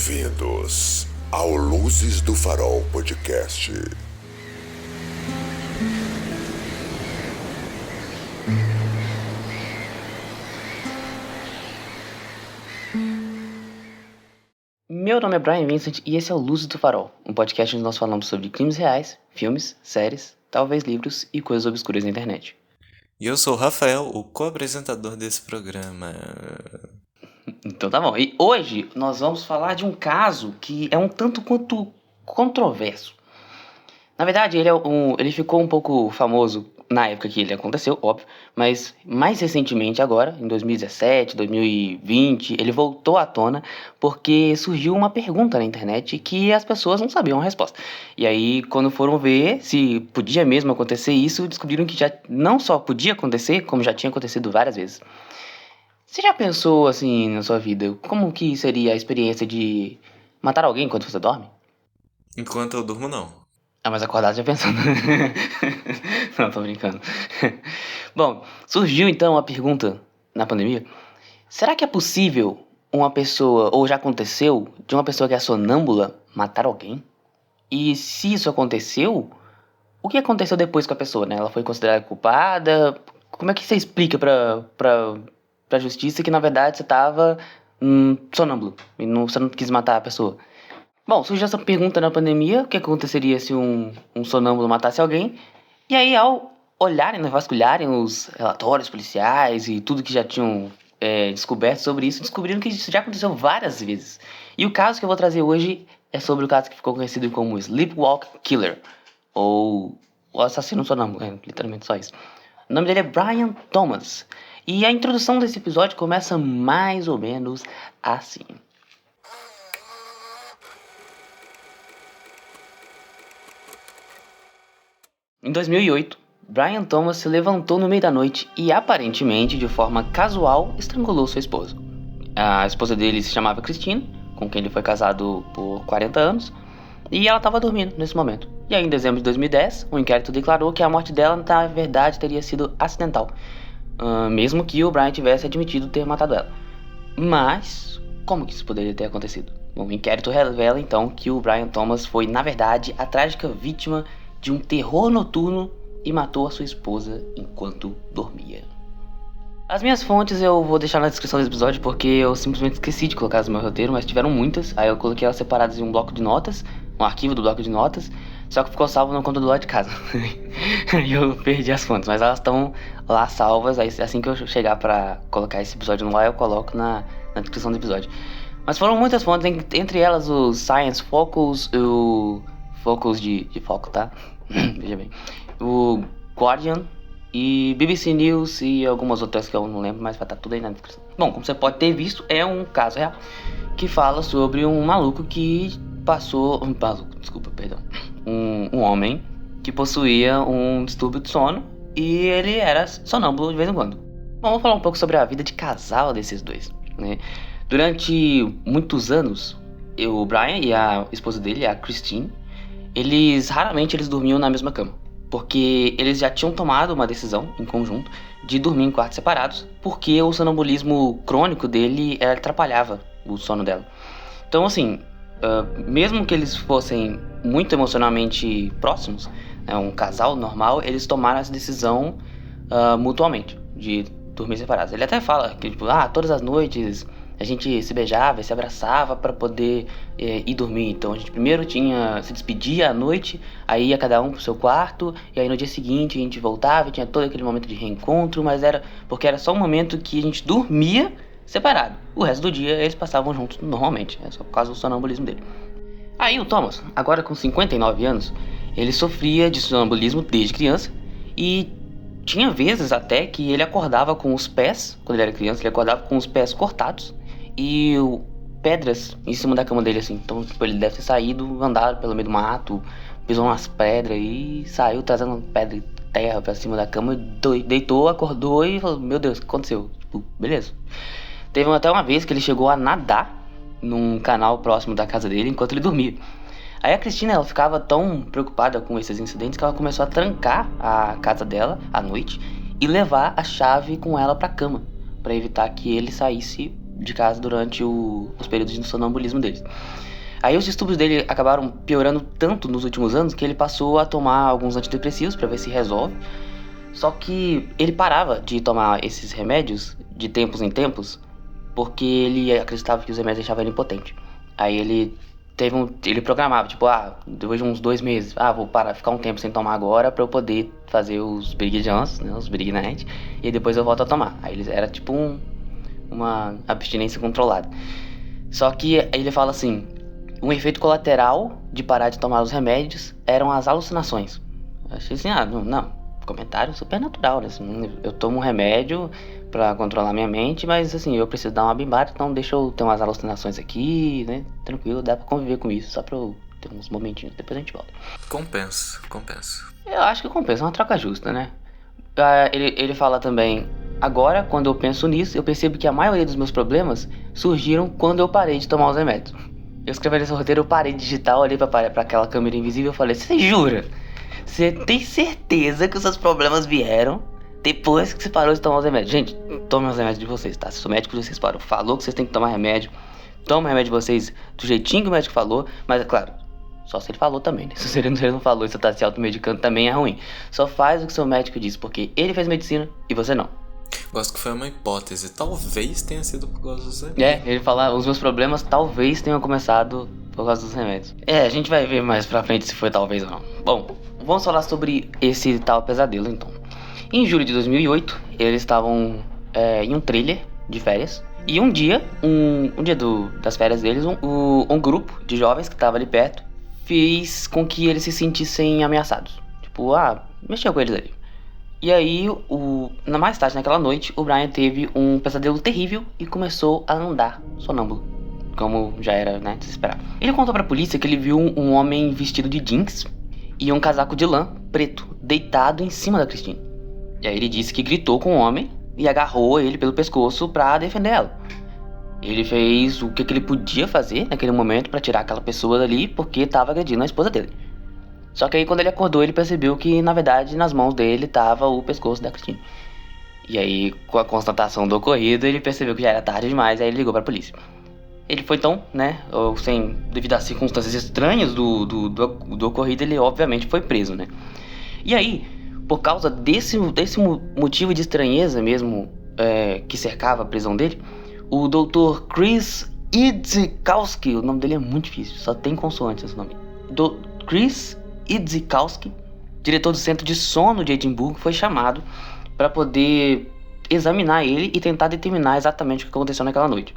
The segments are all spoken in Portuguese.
Bem-vindos ao Luzes do Farol Podcast. Meu nome é Brian Vincent e esse é o Luzes do Farol, um podcast onde nós falamos sobre crimes reais, filmes, séries, talvez livros e coisas obscuras na internet. E eu sou o Rafael, o co-apresentador desse programa. Então tá bom, e hoje nós vamos falar de um caso que é um tanto quanto controverso. Na verdade, ele ficou um pouco famoso na época que ele aconteceu, óbvio, mas mais recentemente agora, em 2017, 2020, ele voltou à tona porque surgiu uma pergunta na internet que as pessoas não sabiam a resposta. E aí, quando foram ver se podia mesmo acontecer isso, descobriram que já não só podia acontecer, como já tinha acontecido várias vezes. Você já pensou, assim, na sua vida, como que seria a experiência de matar alguém enquanto você dorme? Enquanto eu durmo, não. Ah, mas acordado já pensando. Não, tô brincando. Bom, surgiu então a pergunta na pandemia: será que é possível uma pessoa, ou já aconteceu, de uma pessoa que é sonâmbula matar alguém? E se isso aconteceu, o que aconteceu depois com a pessoa, né? Ela foi considerada culpada? Como é que você explica pra justiça que na verdade você tava sonâmbulo e você não quis matar a pessoa? Bom, surgiu essa pergunta na pandemia: o que aconteceria se um sonâmbulo matasse alguém? E aí, ao olharem, né, vasculharem os relatórios policiais e tudo que já tinham descoberto sobre isso, descobriram que isso já aconteceu várias vezes. E o caso que eu vou trazer hoje é sobre o caso que ficou conhecido como Sleepwalk Killer, ou o assassino sonâmbulo, literalmente só isso. O nome dele é Brian Thomas. E a introdução desse episódio começa mais ou menos assim. Em 2008, Brian Thomas se levantou no meio da noite e, aparentemente de forma casual, estrangulou sua esposa. A esposa dele se chamava Christine, com quem ele foi casado por 40 anos, e ela estava dormindo nesse momento. E aí, em dezembro de 2010, um inquérito declarou que a morte dela, na verdade, teria sido acidental, mesmo que o Brian tivesse admitido ter matado ela. Mas, como que isso poderia ter acontecido? Bom, o inquérito revela, então, que o Brian Thomas foi, na verdade, a trágica vítima de um terror noturno e matou a sua esposa enquanto dormia. As minhas fontes eu vou deixar na descrição desse episódio porque eu simplesmente esqueci de colocá-las no meu roteiro, mas tiveram muitas. Aí eu coloquei elas separadas em um bloco de notas, um arquivo do bloco de notas, só que ficou salvo no computador lá de casa. E eu perdi as fontes, mas elas estão lá salvas. Aí assim que eu chegar pra colocar esse episódio no ar, eu coloco na descrição do episódio. Mas foram muitas fontes, entre elas o Science Focus, o Focus de foco, tá? Veja bem. O Guardian e BBC News e algumas outras que eu não lembro, mas vai estar tudo aí na descrição. Bom, como você pode ter visto, é um caso real que fala sobre um maluco que passou... Um homem que possuía um distúrbio de sono e ele era sonâmbulo de vez em quando. Bom, vamos falar um pouco sobre a vida de casal desses dois, né? Durante muitos anos, o Brian e a esposa dele, a Christine, raramente eles dormiam na mesma cama, porque eles já tinham tomado uma decisão em conjunto de dormir em quartos separados, porque o sonambulismo crônico dele atrapalhava o sono dela. Então, assim, mesmo que eles fossem muito emocionalmente próximos, um casal normal, eles tomaram essa decisão mutuamente de dormir separados. Ele até fala que, tipo, todas as noites a gente se beijava e se abraçava para poder ir dormir. Então a gente primeiro se despedia à noite, aí ia cada um pro seu quarto, e aí no dia seguinte a gente voltava e tinha todo aquele momento de reencontro, mas era só um momento que a gente dormia separado. O resto do dia eles passavam juntos normalmente, só por causa do sonambulismo dele. Aí o Thomas, agora com 59 anos, ele sofria de sonambulismo desde criança e tinha vezes até que ele acordava com os pés, quando ele era criança, ele acordava com os pés cortados e pedras em cima da cama dele, assim. Então, tipo, ele deve ter saído, andado pelo meio do mato, pisou umas pedras e saiu trazendo pedra e terra pra cima da cama, deitou, acordou e falou: meu Deus, o que aconteceu? Tipo, beleza. Teve até uma vez que ele chegou a nadar num canal próximo da casa dele enquanto ele dormia. Aí a Cristina, ela ficava tão preocupada com esses incidentes que ela começou a trancar a casa dela à noite e levar a chave com ela pra cama, pra evitar que ele saísse de casa durante os períodos de sonambulismo deles. Aí os distúrbios dele acabaram piorando tanto nos últimos anos que ele passou a tomar alguns antidepressivos para ver se resolve. Só que ele parava de tomar esses remédios de tempos em tempos porque ele acreditava que os remédios deixavam ele impotente. Aí ele programava, tipo, depois de uns 2 meses, vou parar, ficar um tempo sem tomar agora pra eu poder fazer os Big Johns, né, os Big Night, e depois eu volto a tomar. Aí era tipo uma abstinência controlada. Só que ele fala assim, um efeito colateral de parar de tomar os remédios eram as alucinações. Eu achei assim, não, comentário super natural, né? Assim, eu tomo um remédio pra controlar minha mente, mas assim, eu preciso dar uma bimbada, então deixa eu ter umas alucinações aqui, né? Tranquilo, dá pra conviver com isso, só pra eu ter uns momentinhos, depois a gente volta. Compensa. Eu acho que compensa, é uma troca justa, né? Ele fala também, agora, quando eu penso nisso, eu percebo que a maioria dos meus problemas surgiram quando eu parei de tomar os remédios. Eu escrevi nesse roteiro, eu parei de digitar, olhei pra aquela câmera invisível e falei, você jura? Você tem certeza que os seus problemas vieram depois que você parou de tomar os remédios? Gente, tomem os remédios de vocês, tá? Se o médico de vocês falou que vocês têm que tomar remédio, toma o remédio de vocês do jeitinho que o médico falou. Mas é claro, só se ele falou também, né? Se ele não falou e você tá se automedicando também é ruim. Só faz o que seu médico diz, porque ele fez medicina e você não. Gosto que foi uma hipótese, talvez tenha sido por causa dos remédios. Ele fala, os meus problemas talvez tenham começado por causa dos remédios. A gente vai ver mais pra frente se foi talvez ou não. Bom, vamos falar sobre esse tal pesadelo então. Em julho de 2008, eles estavam em um trailer de férias. E um dia, das férias deles, um grupo de jovens que estava ali perto fez com que eles se sentissem ameaçados. Tipo, mexeu com eles ali. E aí, mais tarde naquela noite, o Brian teve um pesadelo terrível e começou a andar sonâmbulo, como já era, né, de se esperar. Ele contou pra polícia que ele viu um homem vestido de jeans e um casaco de lã preto deitado em cima da Christine. E aí ele disse que gritou com o homem e agarrou ele pelo pescoço pra defender ela. Ele fez o que ele podia fazer naquele momento pra tirar aquela pessoa dali porque tava agredindo a esposa dele. Só que aí quando ele acordou, ele percebeu que, na verdade, nas mãos dele tava o pescoço da Christine. E aí, com a constatação do ocorrido, ele percebeu que já era tarde demais, aí ele ligou pra polícia. Ele foi então, né, devido às circunstâncias estranhas do ocorrido, ele obviamente foi preso, né. E aí, por causa desse motivo de estranheza mesmo, que cercava a prisão dele, o Dr. Chris Idzikowski, o nome dele é muito difícil, só tem consoante esse nome. Chris Idzikowski, diretor do Centro de Sono de Edimburgo, foi chamado para poder examinar ele e tentar determinar exatamente o que aconteceu naquela noite.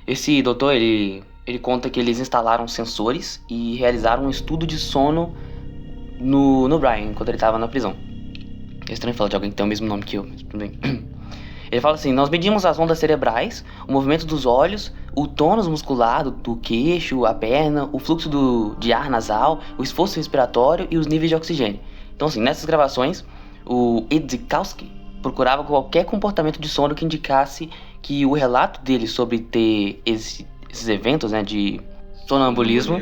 Esse doutor, ele conta que eles instalaram sensores e realizaram um estudo de sono no Brian, enquanto ele estava na prisão. É estranho falar de alguém que tem o mesmo nome que eu, mas tudo bem. Ele fala assim, nós medimos as ondas cerebrais, o movimento dos olhos, o tônus muscular do queixo, a perna, o fluxo de ar nasal, o esforço respiratório e os níveis de oxigênio. Então assim, nessas gravações, o Idzikowski procurava qualquer comportamento de sono que indicasse que o relato dele sobre ter esses eventos, né, de sonambulismo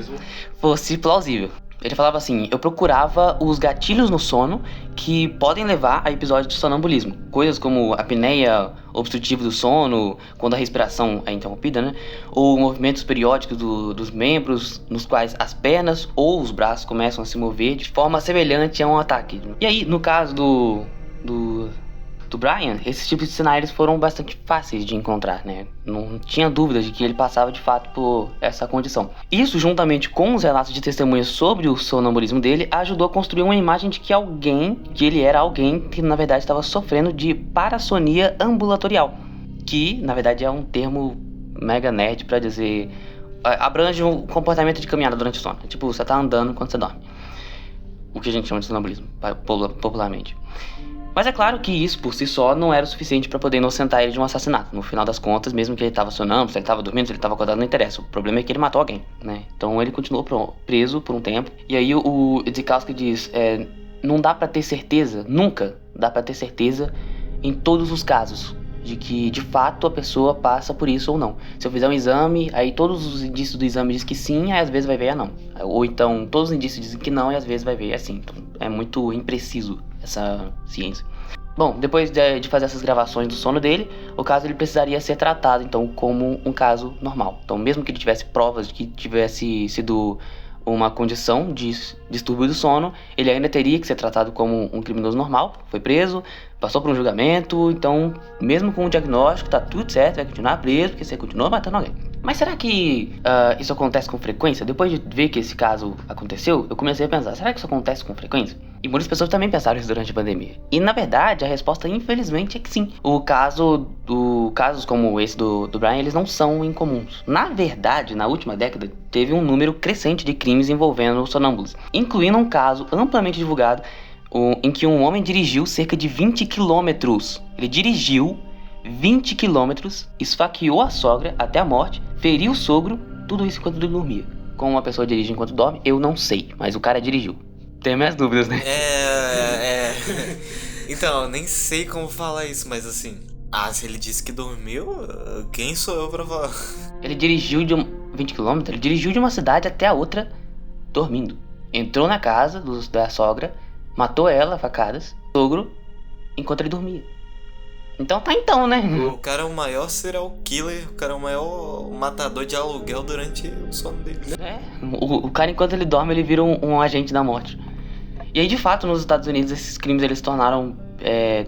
fosse plausível. Ele falava assim, eu procurava os gatilhos no sono que podem levar a episódios de sonambulismo. Coisas como a apneia obstrutiva do sono, quando a respiração é interrompida, né? Ou movimentos periódicos dos membros, nos quais as pernas ou os braços começam a se mover de forma semelhante a um ataque. E aí, no caso do Brian, esses tipos de sinais foram bastante fáceis de encontrar, né? Não tinha dúvida de que ele passava de fato por essa condição. Isso, juntamente com os relatos de testemunhas sobre o sonambulismo dele, ajudou a construir uma imagem de que ele era alguém que na verdade estava sofrendo de parassonia ambulatorial, que na verdade é um termo mega nerd para dizer, abrange um comportamento de caminhada durante o sono. Tipo, você tá andando quando você dorme. O que a gente chama de sonambulismo, popularmente. Mas é claro que isso por si só não era o suficiente para poder inocentar ele de um assassinato. No final das contas, mesmo que ele estava sonâmbulo, se ele estava dormindo, se ele estava acordado, não interessa. O problema é que ele matou alguém, né? Então ele continuou preso por um tempo. E aí o Idzikowski diz, não dá para ter certeza, nunca dá para ter certeza em todos os casos de que de fato a pessoa passa por isso ou não. Se eu fizer um exame, aí todos os indícios do exame dizem que sim, aí às vezes vai ver não. Ou então todos os indícios dizem que não e às vezes vai ver assim. Então é muito impreciso essa ciência. Bom, depois de fazer essas gravações do sono dele, o caso ele precisaria ser tratado, então, como um caso normal. Então, mesmo que ele tivesse provas de que tivesse sido uma condição de distúrbio do sono, ele ainda teria que ser tratado como um criminoso normal. Foi preso, passou por um julgamento, então, mesmo com o diagnóstico, tá tudo certo, vai continuar preso, porque você continua matando alguém. Mas será que isso acontece com frequência? Depois de ver que esse caso aconteceu, eu comecei a pensar, será que isso acontece com frequência? E muitas pessoas também pensaram isso durante a pandemia. E na verdade, a resposta, infelizmente, é que sim. Casos como esse do Brian, eles não são incomuns. Na verdade, na última década, teve um número crescente de crimes envolvendo sonâmbulos, incluindo um caso amplamente divulgado em que um homem dirigiu cerca de 20 quilômetros. Ele dirigiu 20 quilômetros, esfaqueou a sogra até a morte, feriu o sogro, tudo isso enquanto ele dormia. Como uma pessoa dirige enquanto dorme, eu não sei, mas o cara dirigiu. Tem minhas dúvidas, né? Então, eu nem sei como falar isso, mas assim... se ele disse que dormiu, quem sou eu pra falar? Ele dirigiu 20 km, ele dirigiu de uma cidade até a outra dormindo. Entrou na casa da sogra, matou ela a facadas, sogro, enquanto ele dormia. Então, né? O cara é o maior serial killer, o cara é o maior matador de aluguel durante o sono dele. O cara, enquanto ele dorme, ele vira um agente da morte. E aí, de fato, nos Estados Unidos, esses crimes eles se tornaram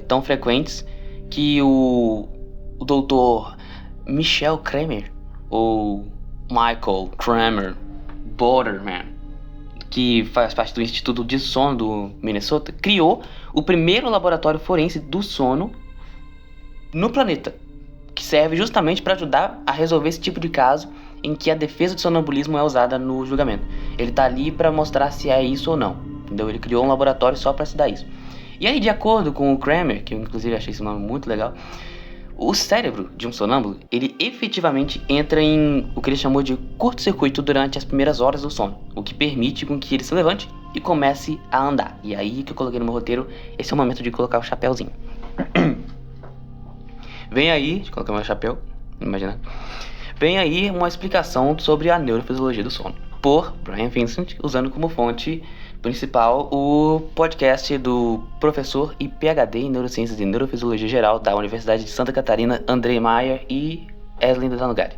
tão frequentes que o doutor Michael Kramer, ou Michael Kramer Borderman, que faz parte do Instituto de Sono do Minnesota, criou o primeiro laboratório forense do sono no planeta, que serve justamente para ajudar a resolver esse tipo de caso em que a defesa de sonambulismo é usada no julgamento. Ele tá ali para mostrar se é isso ou não, entendeu? Ele criou um laboratório só para estudar isso. E aí, de acordo com o Kramer, que eu inclusive achei esse nome muito legal, o cérebro de um sonâmbulo, ele efetivamente entra em o que ele chamou de curto-circuito durante as primeiras horas do sono, o que permite com que ele se levante e comece a andar. E aí que eu coloquei no meu roteiro, esse é o momento de colocar o chapéuzinho. Vem aí, deixa eu colocar meu chapéu, imagina. Vem aí uma explicação sobre a neurofisiologia do sono, por Brian Vincent, usando como fonte principal o podcast do professor e PhD em Neurociências e Neurofisiologia Geral da Universidade de Santa Catarina, André Maier e Eslen Danugari.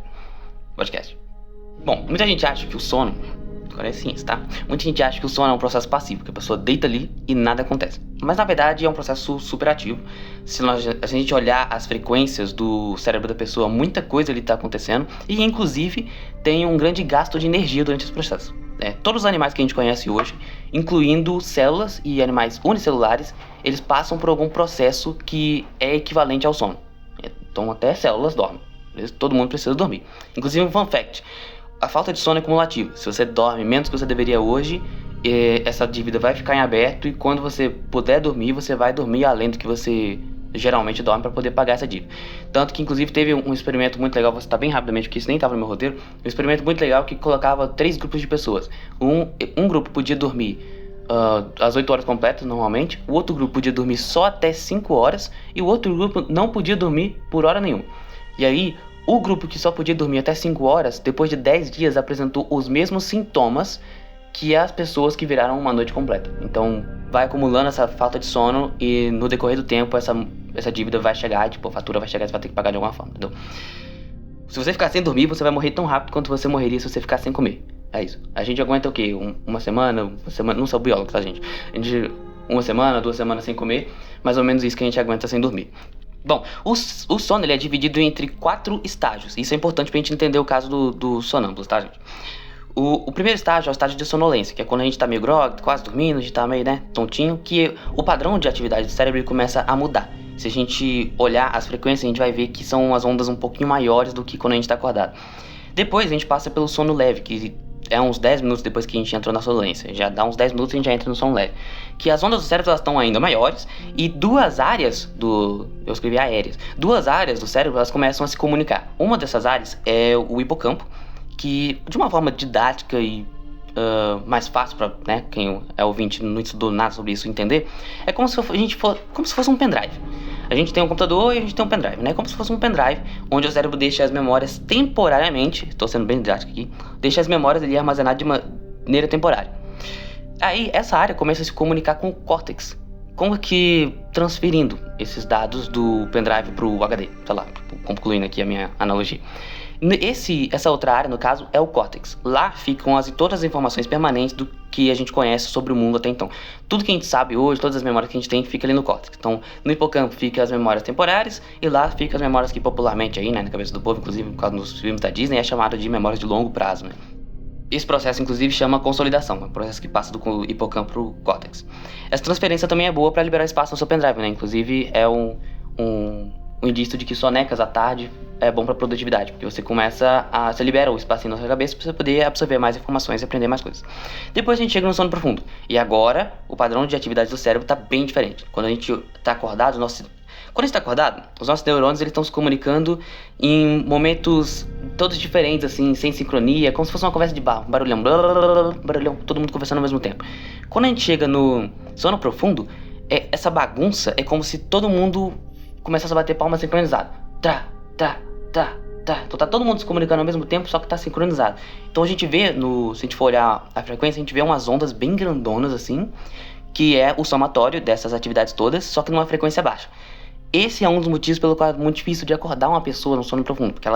Podcast. Bom, muita gente acha que o sono... Agora é ciência, tá? Muita gente acha que o sono é um processo passivo, que a pessoa deita ali e nada acontece. Mas na verdade é um processo superativo. Se a gente olhar as frequências do cérebro da pessoa, muita coisa ali está acontecendo. E inclusive tem um grande gasto de energia durante esse processo. Todos os animais que a gente conhece hoje, incluindo células e animais unicelulares, eles passam por algum processo que é equivalente ao sono. Então até células dormem. Todo mundo precisa dormir. Inclusive um fun fact. A falta de sono é cumulativa. Se você dorme menos que você deveria hoje, essa dívida vai ficar em aberto, e quando você puder dormir, você vai dormir além do que você geralmente dorme para poder pagar essa dívida. Tanto que inclusive teve um experimento muito legal, vou citar bem rapidamente porque isso nem estava no meu roteiro, um experimento muito legal que colocava 3 grupos de pessoas. Um grupo podia dormir às 8 horas completas normalmente, o outro grupo podia dormir só até 5 horas e o outro grupo não podia dormir por hora nenhuma. E aí o grupo que só podia dormir até 5 horas, depois de 10 dias, apresentou os mesmos sintomas que as pessoas que viraram uma noite completa. Então, vai acumulando essa falta de sono e no decorrer do tempo, essa dívida vai chegar, a fatura vai chegar e você vai ter que pagar de alguma forma, entendeu? Se você ficar sem dormir, você vai morrer tão rápido quanto você morreria se você ficar sem comer. É isso. A gente aguenta o quê? Uma semana? Não sou biólogo, tá, gente? A gente, 1 semana, 2 semanas sem comer, mais ou menos isso que a gente aguenta sem dormir. Bom, o sono ele é dividido entre 4 estágios. Isso é importante pra gente entender o caso do sonâmbulo, tá, gente? O primeiro estágio é o estágio de sonolência, que é quando a gente tá meio grog, quase dormindo, a gente tá meio, tontinho, que o padrão de atividade do cérebro ele começa a mudar. Se a gente olhar as frequências, a gente vai ver que são umas ondas um pouquinho maiores do que quando a gente tá acordado. Depois a gente passa pelo sono leve, que é uns 10 minutos depois que a gente entrou na sonolência. Já dá uns 10 minutos e a gente já entra no sono leve. Que as ondas do cérebro elas estão ainda maiores e 2 áreas eu escrevi aéreas. 2 áreas do cérebro elas começam a se comunicar. Uma dessas áreas é o hipocampo, que de uma forma didática e mais fácil para quem é ouvinte não estudou nada sobre isso entender, é como se fosse um pendrive. A gente tem um computador e a gente tem um pendrive, né? Como se fosse um pendrive, onde o cérebro deixa as memórias temporariamente, estou sendo bem didático aqui, deixa as memórias ali armazenadas de maneira temporária. Aí, essa área começa a se comunicar com o córtex, como que transferindo esses dados do pendrive pro HD, sei lá, concluindo aqui a minha analogia. Essa outra área, no caso, é o córtex. Lá ficam todas as informações permanentes do que a gente conhece sobre o mundo até então. Tudo que a gente sabe hoje, todas as memórias que a gente tem, fica ali no córtex. Então, no hipocampo fica as memórias temporárias e lá fica as memórias que popularmente aí, né, na cabeça do povo, inclusive por causa dos filmes da Disney, é chamado de memórias de longo prazo, né? Esse processo, inclusive, chama consolidação, é um processo que passa do hipocampo pro córtex. Essa transferência também é boa para liberar espaço no seu pendrive, né? Inclusive, é um indício de que sonecas à tarde é bom para produtividade, porque você libera o espacinho na sua cabeça para você poder absorver mais informações e aprender mais coisas. Depois a gente chega no sono profundo. E agora, o padrão de atividade do cérebro está bem diferente. Quando a gente está acordado, quando a gente está acordado, os nossos neurônios estão se comunicando em momentos todos diferentes, assim, sem sincronia, como se fosse uma conversa de bar, um barulhão, blá, blá, blá, blá, barulhão, todo mundo conversando ao mesmo tempo. Quando a gente chega no sono profundo, essa bagunça é como se todo mundo começasse a bater palma sincronizado. Tá. Então tá todo mundo se comunicando ao mesmo tempo, só que tá sincronizado. Então a gente vê, se a gente for olhar a frequência, a gente vê umas ondas bem grandonas assim, que é o somatório dessas atividades todas, só que numa frequência baixa. Esse é um dos motivos pelo qual é muito difícil de acordar uma pessoa no sono profundo, porque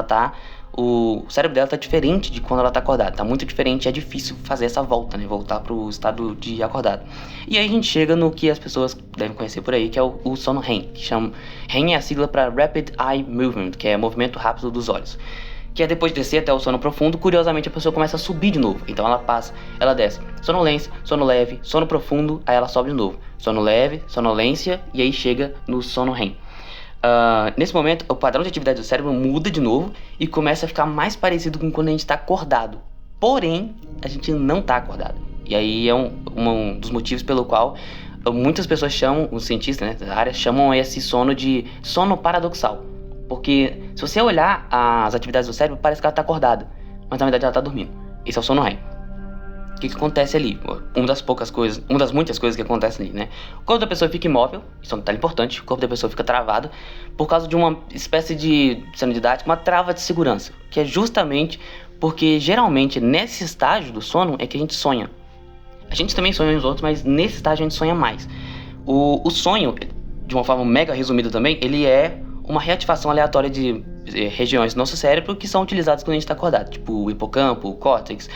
o cérebro dela tá diferente de quando ela tá acordada, tá muito diferente, é difícil fazer essa volta, né, voltar pro estado de acordado. E aí a gente chega no que as pessoas devem conhecer por aí, que é o sono REM, que chama REM é a sigla para Rapid Eye Movement, que é movimento rápido dos olhos. Que é depois de descer até o sono profundo, curiosamente a pessoa começa a subir de novo. Então ela desce sonolência, sono leve, sono profundo, aí ela sobe de novo. Sono leve, sonolência, e aí chega no sono REM. Nesse momento, o padrão de atividade do cérebro muda de novo e começa a ficar mais parecido com quando a gente está acordado. Porém, a gente não está acordado. E aí é um dos motivos pelo qual muitas pessoas chamam, os cientistas, né, da área, chamam esse sono de sono paradoxal. Porque se você olhar as atividades do cérebro, parece que ela está acordada, mas na verdade ela está dormindo. Esse é o sono REM. O que acontece ali? Uma das muitas coisas que acontecem ali, né? O corpo da pessoa fica imóvel, isso é um detalhe importante, o corpo da pessoa fica travado por causa de uma espécie de, sendo didático, uma trava de segurança, que é justamente porque geralmente nesse estágio do sono é que a gente sonha. A gente também sonha nos outros, mas nesse estágio a gente sonha mais. O sonho, de uma forma mega resumida também, ele é uma reativação aleatória de regiões do nosso cérebro que são utilizadas quando a gente está acordado, tipo o hipocampo, o córtex.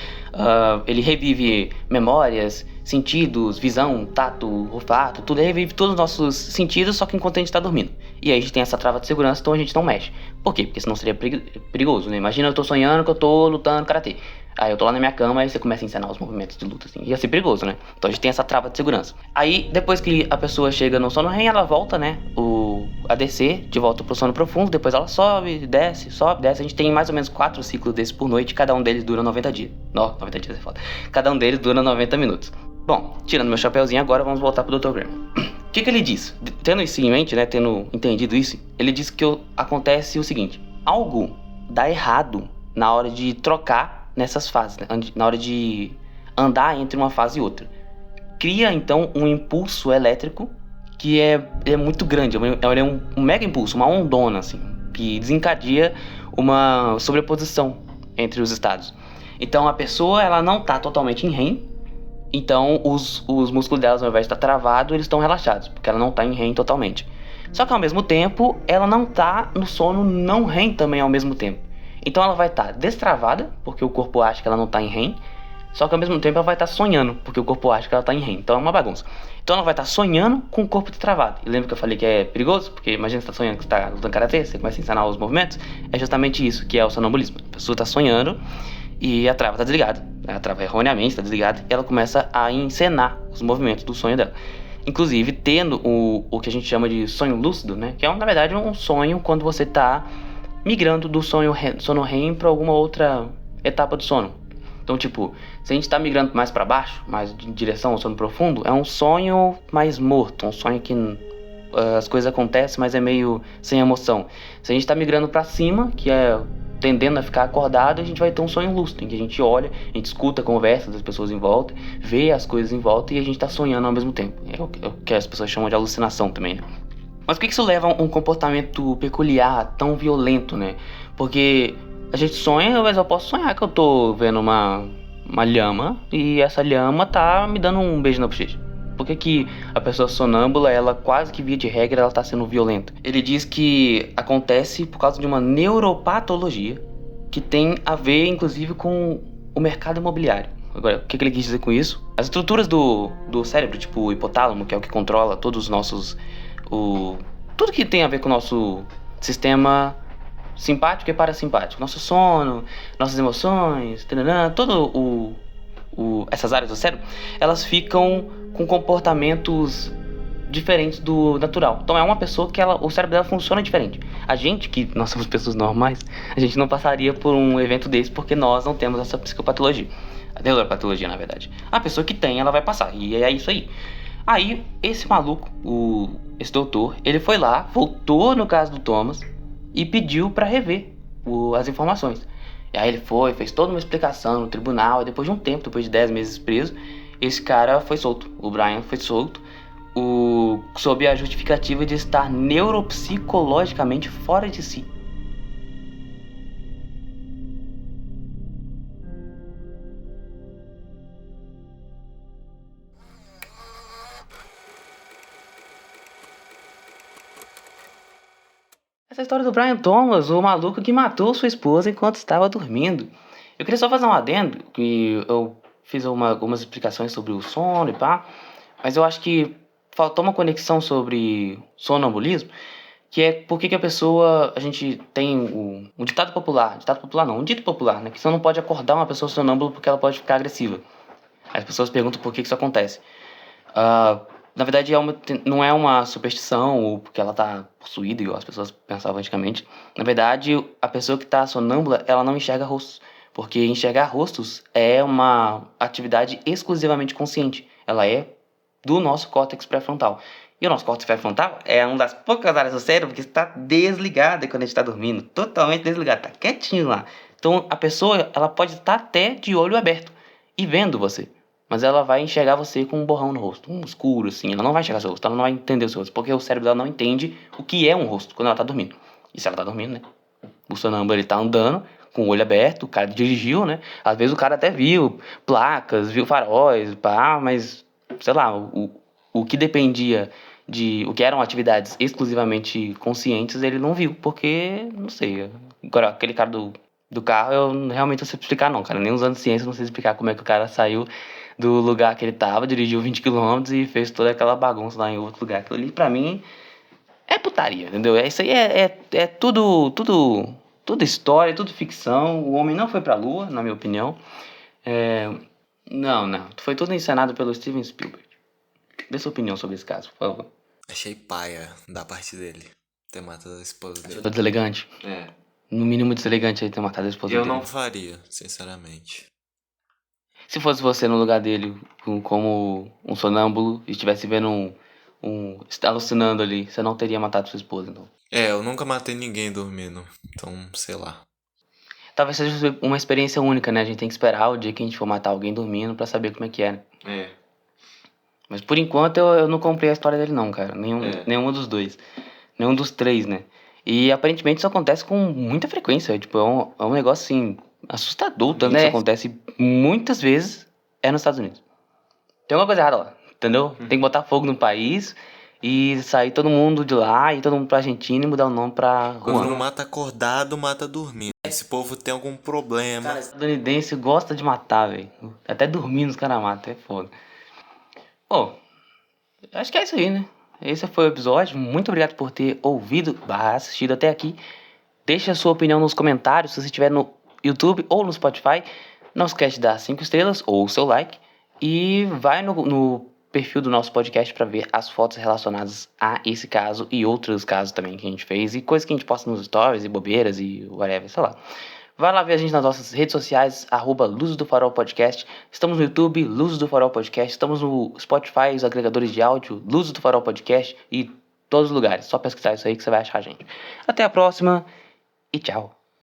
Ele revive memórias, sentidos, visão, tato, olfato, tudo. Ele revive todos os nossos sentidos, só que enquanto a gente está dormindo. E aí a gente tem essa trava de segurança, então a gente não mexe. Por quê? Porque senão seria perigoso, né? Imagina eu tô sonhando que eu tô lutando karatê. Aí eu tô lá na minha cama e você começa a encenar os movimentos de luta, assim. Ia ser perigoso, né? Então a gente tem essa trava de segurança. Aí, depois que a pessoa chega no sono REM, ela volta, né? A descer, de volta pro sono profundo. Depois ela sobe, desce. A gente tem mais ou menos 4 ciclos desses por noite. Cada um deles dura 90 dias. 90 dias é foda. Cada um deles dura 90 minutos. Bom, tirando meu chapeuzinho agora, vamos voltar pro Dr. Graham. O que ele diz? Tendo isso em mente, né? Tendo entendido isso, ele diz que acontece o seguinte. Algo dá errado na hora de trocar nessas fases, né? Na hora de andar entre uma fase e outra. Cria então um impulso elétrico que é muito grande, é um mega impulso, uma ondona assim, que desencadeia uma sobreposição entre os estados. Então a pessoa ela não está totalmente em REM, então os músculos delas, ao invés de estar travados, eles estão relaxados, porque ela não está em REM totalmente. Só que ao mesmo tempo ela não está no sono não REM também ao mesmo tempo. Então ela vai estar destravada, porque o corpo acha que ela não está em REM, só que ao mesmo tempo ela vai estar sonhando, porque o corpo acha que ela está em REM. Então é uma bagunça. Então ela vai estar sonhando com o corpo destravado. E lembra que eu falei que é perigoso? Porque imagina que você está sonhando que você está lutando karatê, você começa a ensinar os movimentos. É justamente isso que é o sonambulismo. A pessoa está sonhando e a trava está desligada. A trava erroneamente está desligada e ela começa a encenar os movimentos do sonho dela. Inclusive tendo o que a gente chama de sonho lúcido, né? Que é na verdade um sonho quando você está migrando do sono REM para alguma outra etapa do sono. Então, tipo, se a gente está migrando mais para baixo, mais em direção ao sono profundo, é um sonho mais morto, um sonho que as coisas acontecem, mas é meio sem emoção. Se a gente está migrando para cima, que é tendendo a ficar acordado, a gente vai ter um sonho lúcido, em que a gente olha, a gente escuta a conversa das pessoas em volta, vê as coisas em volta e a gente está sonhando ao mesmo tempo. É o que as pessoas chamam de alucinação também, né? Mas por que isso leva a um comportamento peculiar, tão violento, né? Porque a gente sonha, mas eu posso sonhar que eu tô vendo uma lhama e essa lhama tá me dando um beijo na bochecha. Por que a pessoa sonâmbula, ela quase que via de regra, ela tá sendo violenta? Ele diz que acontece por causa de uma neuropatologia que tem a ver, inclusive, com o mercado imobiliário. Agora, o que ele quis dizer com isso? As estruturas do cérebro, tipo o hipotálamo, que é o que controla todos os nossos... tudo que tem a ver com o nosso sistema simpático e parasimpático. Nosso sono, nossas emoções, todo essas áreas do cérebro, elas ficam com comportamentos diferentes do natural. Então é uma pessoa que o cérebro dela funciona diferente. A gente, que nós somos pessoas normais, a gente não passaria por um evento desse porque nós não temos essa psicopatologia. A neuropatologia, na verdade. A pessoa que tem, ela vai passar. E é isso aí. Aí, esse maluco, esse doutor, ele foi lá, voltou no caso do Thomas e pediu pra rever as informações. E aí ele fez toda uma explicação no tribunal, e depois de um tempo, depois de 10 meses preso, esse cara foi solto. O Brian foi solto, sob a justificativa de estar neuropsicologicamente fora de si. Essa história do Brian Thomas, o maluco que matou sua esposa enquanto estava dormindo. Eu queria só fazer um adendo, que eu fiz algumas explicações sobre o sono e pá, mas eu acho que faltou uma conexão sobre sonambulismo, que é porque que a gente tem um ditado popular não, um dito popular, né, que você não pode acordar uma pessoa sonâmbula porque ela pode ficar agressiva. As pessoas perguntam por que isso acontece. Na verdade, não é uma superstição ou porque ela tá possuída, igual as pessoas pensavam antigamente. Na verdade, a pessoa que tá sonâmbula, ela não enxerga rostos. Porque enxergar rostos é uma atividade exclusivamente consciente. Ela é do nosso córtex pré-frontal. E o nosso córtex pré-frontal é uma das poucas áreas do cérebro que está desligada quando a gente está dormindo. Totalmente desligada, tá quietinho lá. Então, a pessoa, ela pode estar até de olho aberto e vendo você. Mas ela vai enxergar você com um borrão no rosto, um escuro assim. Ela não vai enxergar seu rosto, ela não vai entender o seu rosto, porque o cérebro dela não entende o que é um rosto quando ela tá dormindo. E se ela tá dormindo, né? O sonâmbulo, ele tá andando com o olho aberto, o cara dirigiu, né? Às vezes o cara até viu placas, viu faróis, pá, mas, sei lá, o que dependia o que eram atividades exclusivamente conscientes, ele não viu, porque, não sei. Agora, aquele cara do carro, eu realmente não sei explicar não, cara. Nem usando ciência, eu não sei explicar como é que o cara saiu do lugar que ele tava, dirigiu 20 km e fez toda aquela bagunça lá em outro lugar. Aquilo ali, pra mim, é putaria, entendeu? Isso aí é tudo história, tudo ficção. O homem não foi pra lua, na minha opinião. Não. Foi tudo encenado pelo Steven Spielberg. Dê sua opinião sobre esse caso, por favor. Achei paia da parte dele ter matado a esposa dele. Foi deselegante? No mínimo deselegante ele ter matado a esposa dele. Eu não faria, sinceramente. Se fosse você no lugar dele, como um sonâmbulo, e estivesse vendo alucinando ali, você não teria matado sua esposa, então? Eu nunca matei ninguém dormindo, então, sei lá. Talvez seja uma experiência única, né? A gente tem que esperar o dia que a gente for matar alguém dormindo pra saber como é que é. Mas por enquanto eu não comprei a história dele não, cara. Nenhum dos dois. Nenhum dos três, né? E aparentemente isso acontece com muita frequência. Tipo, é um negócio assim, assustador. Tanto que isso acontece muitas vezes nos Estados Unidos. Tem alguma coisa errada lá, entendeu? Tem que botar fogo no país e sair todo mundo de lá e todo mundo pra Argentina e mudar o nome pra Quando Juan. não mata acordado, mata dormindo. Esse povo tem algum problema. Cara, estadunidense gosta de matar, velho. Até dormindo os caras matam, é foda. Bom, acho que é isso aí, né? Esse foi o episódio. Muito obrigado por ter ouvido, assistido até aqui. Deixe a sua opinião nos comentários, se você estiver no YouTube ou no Spotify. Não esquece de dar 5 estrelas ou o seu like. E vai no perfil do nosso podcast para ver as fotos relacionadas a esse caso e outros casos também que a gente fez. E coisas que a gente posta nos stories e bobeiras e whatever, sei lá. Vai lá ver a gente nas nossas redes sociais, @Luzes do Farol Podcast. Estamos no YouTube, Luzes do Farol Podcast. Estamos no Spotify, os agregadores de áudio, Luzes do Farol Podcast e todos os lugares. Só pesquisar isso aí que você vai achar a gente. Até a próxima e tchau.